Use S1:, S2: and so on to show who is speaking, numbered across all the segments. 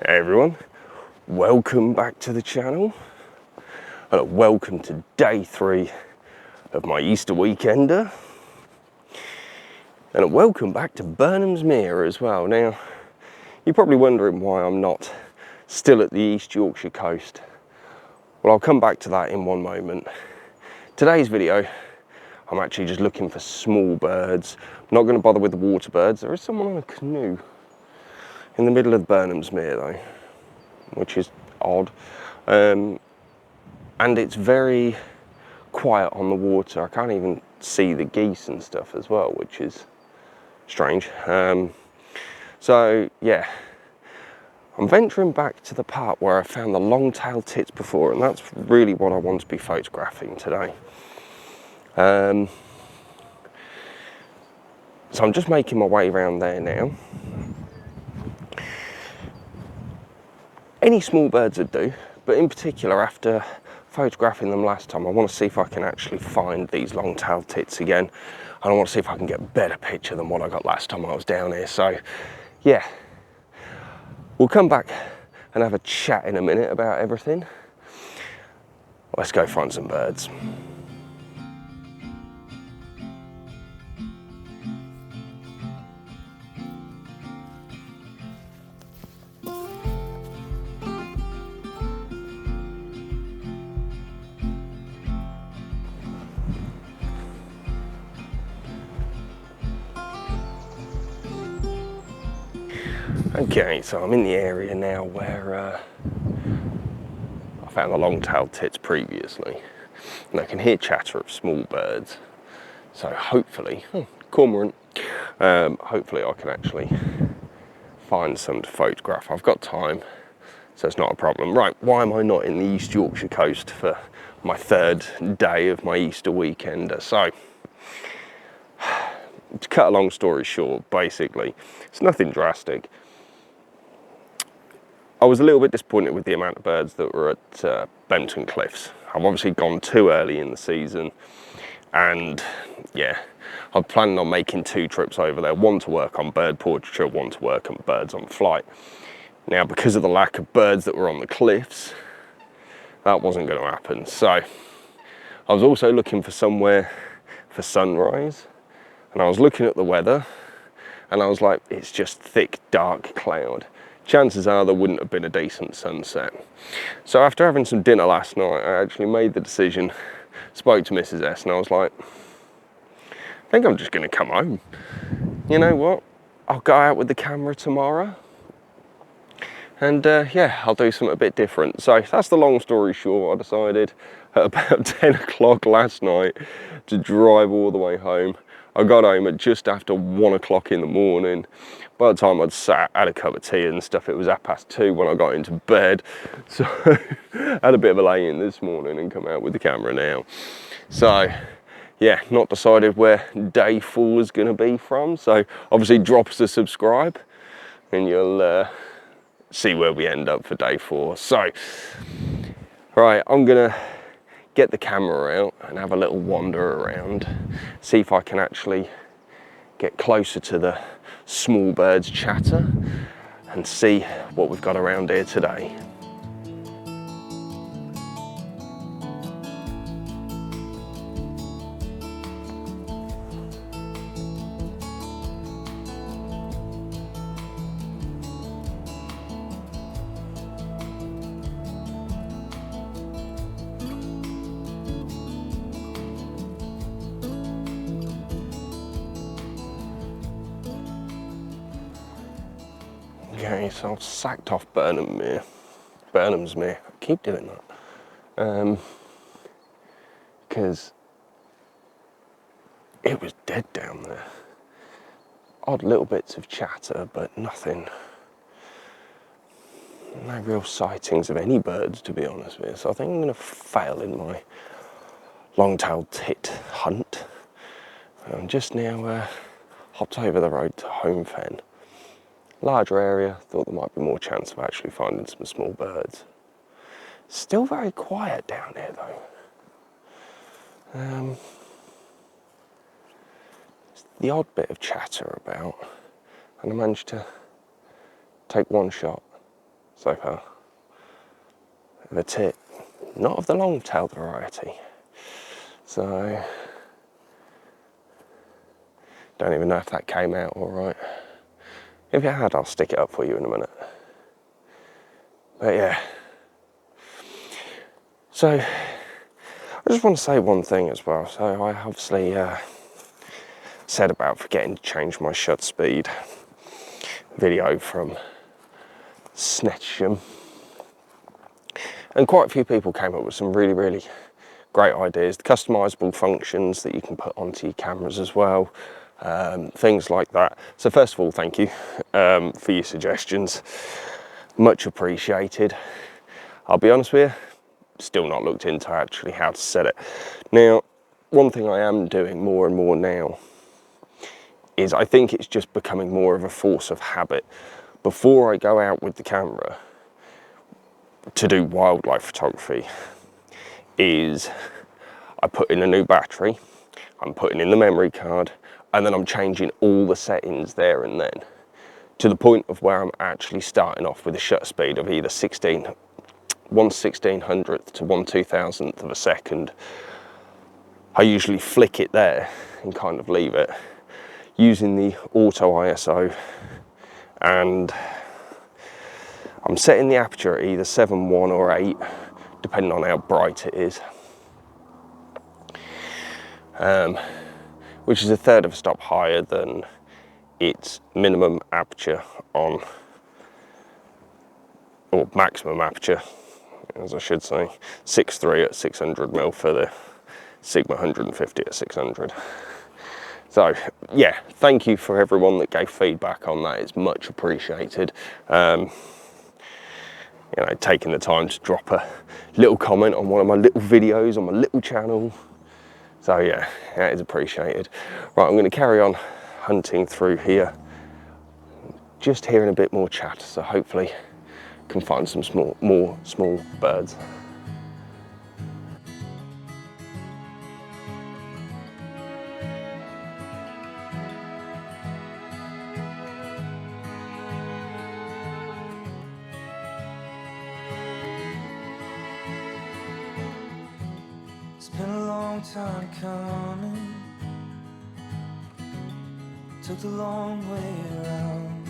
S1: Hey everyone, welcome back to the channel. Welcome to day 3 of my Easter weekender. And welcome back to Burnham's Mere as well. Now, you're probably wondering why I'm not still at the East Yorkshire coast. Well, I'll come back to that in one moment. Today's video, I'm actually just looking for small birds. I'm not going to bother with the water birds. There is someone on a canoe in the middle of Burnham's Mere though, which is odd. And it's very quiet on the water. I can't even see the geese and stuff as well, which is strange. So yeah, I'm venturing back to the part where I found the long-tailed tits before, and that's really what I want to be photographing today. So I'm just making my way around there now. Any small birds would do, but in particular after photographing them last time, I want to see if I can actually find these long-tailed tits again. And I want to see if I can get a better picture than what I got last time I was down here. So yeah, we'll come back and have a chat in a minute about everything. Let's go find some birds. Okay, so I'm in the area now where I found the long-tailed tits previously, and I can hear chatter of small birds. So hopefully, cormorant, hopefully I can actually find some to photograph. I've got time, so it's not a problem. Right, why am I not in the East Yorkshire coast for my 3rd day of my Easter weekender? So, to cut a long story short, basically, it's nothing drastic. I was a little bit disappointed with the amount of birds that were at Benton Cliffs. I've obviously gone too early in the season, and yeah, I'm planning on making 2 trips over there, one to work on bird portraiture, one to work on birds on flight. Now, because of the lack of birds that were on the cliffs, that wasn't going to happen. So I was also looking for somewhere for sunrise, and I was looking at the weather, and I was like, it's just thick, dark cloud. Chances are there wouldn't have been a decent sunset. So after having some dinner last night, I actually made the decision, spoke to Mrs. S, and I was like, I think I'm just going to come home. You know what? I'll go out with the camera tomorrow, and yeah, I'll do something a bit different. So that's the long story short. I decided at about 10 o'clock last night to drive all the way home. I got home at just after 1 o'clock in the morning. By the time I'd sat, had a cup of tea and stuff, it was 2:30 when I got into bed. So I had a bit of a lay in this morning and come out with the camera now. So yeah, not decided where day 4 is going to be from. So obviously drop us a subscribe and you'll see where we end up for day 4. So, right, I'm gonna get the camera out and have a little wander around, see if I can actually get closer to the small birds chatter and see what we've got around here today. Okay, so I've sacked off Burnham's Mere. I keep doing that. Because it was dead down there. Odd little bits of chatter, but nothing. No real sightings of any birds, to be honest with you. So I think I'm going to fail in my long-tailed tit hunt. I'm just now hopped over the road to Home Fen. Larger area, thought there might be more chance of actually finding some small birds. Still very quiet down here though. The odd bit of chatter about, and I managed to take one shot, so far. Of a tit, not of the long-tailed variety. So, don't even know if that came out all right. If it had, I'll stick it up for you in a minute. But yeah. So, I just want to say one thing as well. So I obviously said about forgetting to change my shutter speed video from Snetchum. And quite a few people came up with some really, really great ideas. The customizable functions that you can put onto your cameras as well. Things like that. So first of all, thank you for your suggestions. Much appreciated. I'll be honest with you, still not looked into actually how to set it. Now, one thing I am doing more and more now is I think it's just becoming more of a force of habit. Before I go out with the camera to do wildlife photography, is I put in a new battery, I'm putting in the memory card, and then I'm changing all the settings there and then, to the point of where I'm actually starting off with a shutter speed of either 1/1600th to 1/2000th of a second. I usually flick it there and kind of leave it, using the auto ISO, and I'm setting the aperture at either 7.1 or 8, depending on how bright it is, which is a third of a stop higher than its minimum aperture on, or maximum aperture, as I should say, 6.3 at 600mm for the Sigma 150 at 600. So yeah, thank you for everyone that gave feedback on that. It's much appreciated. You know, taking the time to drop a little comment on one of my little videos on my little channel. So yeah, that is appreciated. Right, I'm going to carry on hunting through here, just hearing a bit more chat, so hopefully can find some more small birds.
S2: It's been a long time coming, took the long way around,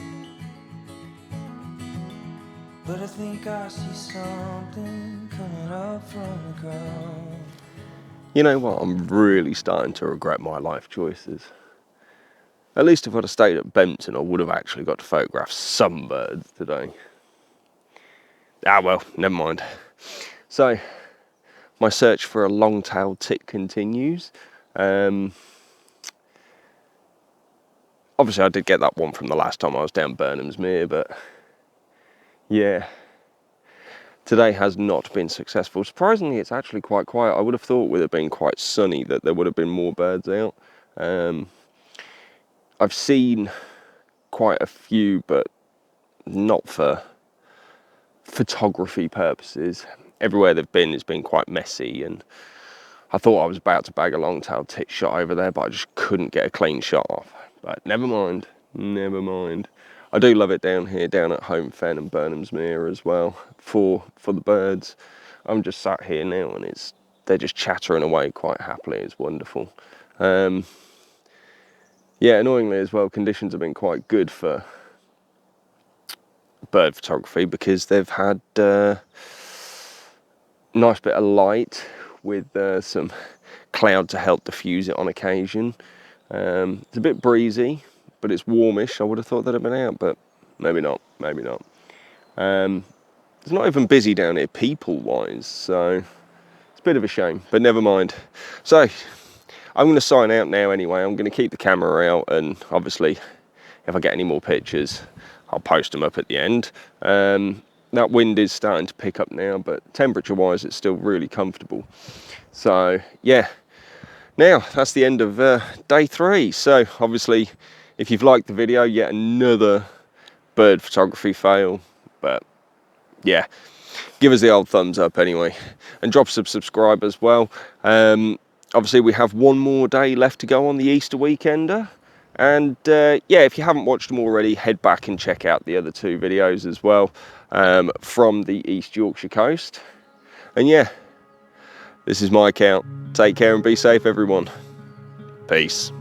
S2: but I think I see something coming up from the ground.
S1: You know what, I'm really starting to regret my life choices. At least if I'd have stayed at Bempton, I would have actually got to photograph some birds today. Ah well, never mind. So, my search for a long-tailed tit continues. Obviously I did get that one from the last time I was down Burnham's Mere, but yeah, today has not been successful. Surprisingly, it's actually quite quiet. I would have thought with it being quite sunny that there would have been more birds out. I've seen quite a few, but not for photography purposes. Everywhere they've been has been quite messy, and I thought I was about to bag a long-tailed tit shot over there, but I just couldn't get a clean shot off. But never mind, never mind. I do love it down here, down at Home Fen and Burnham's Mere as well, for the birds. I'm just sat here now and they're just chattering away quite happily. It's wonderful. Yeah, annoyingly as well, conditions have been quite good for bird photography because they've had nice bit of light with some cloud to help diffuse it on occasion. It's a bit breezy, but it's warmish. I would have thought they'd have been out, but maybe not, maybe not. It's not even busy down here people-wise, so it's a bit of a shame, but never mind. So, I'm going to sign out now anyway. I'm going to keep the camera out, and obviously, if I get any more pictures, I'll post them up at the end. That wind is starting to pick up now, but temperature-wise, it's still really comfortable. So, yeah. Now, that's the end of day 3. So, obviously, if you've liked the video, yet another bird photography fail. But, yeah, give us the old thumbs up anyway. And drop some subscribe as well. Obviously, we have one more day left to go on the Easter weekender. And yeah, if you haven't watched them already, head back and check out the other 2 videos as well, from the East Yorkshire coast. And yeah, this is my account. Take care and be safe, everyone. Peace.